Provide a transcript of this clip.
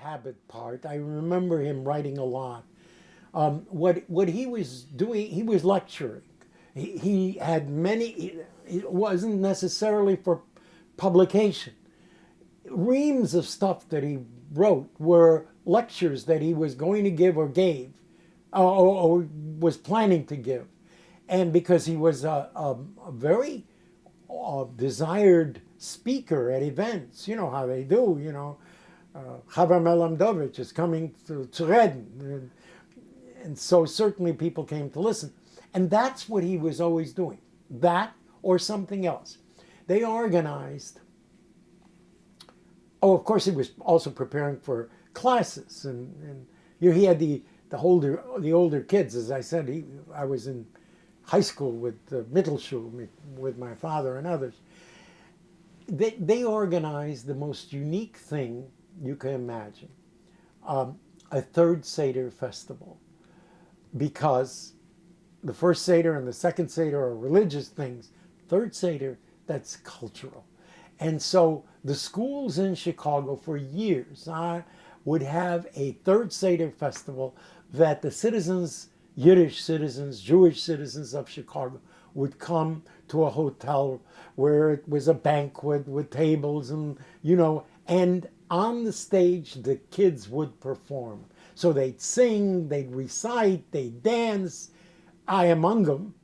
habit part. I remember him writing a lot. What he was doing, he was lecturing. He had many. It wasn't necessarily for publication. Reams of stuff that he wrote were lectures that he was going to give or gave, or was planning to give, and because he was a very desired speaker at events, you know how they do. Icchok Melamdovich is coming to reden, and so certainly people came to listen, and that's what he was always doing. That or something else. They organized. Oh, of course, he was also preparing for classes, and he had the older kids. As I said, I was in high school with the Mittelschule with my father and others. They organized the most unique thing you can imagine, a third Seder festival, because the first Seder and the second Seder are religious things. Third Seder, that's cultural. And so the schools in Chicago for years would have a third Seder festival that the citizens, Yiddish citizens, Jewish citizens of Chicago would come to a hotel where it was a banquet with tables and on the stage the kids would perform. So they'd sing, they'd recite, they'd dance, I among them.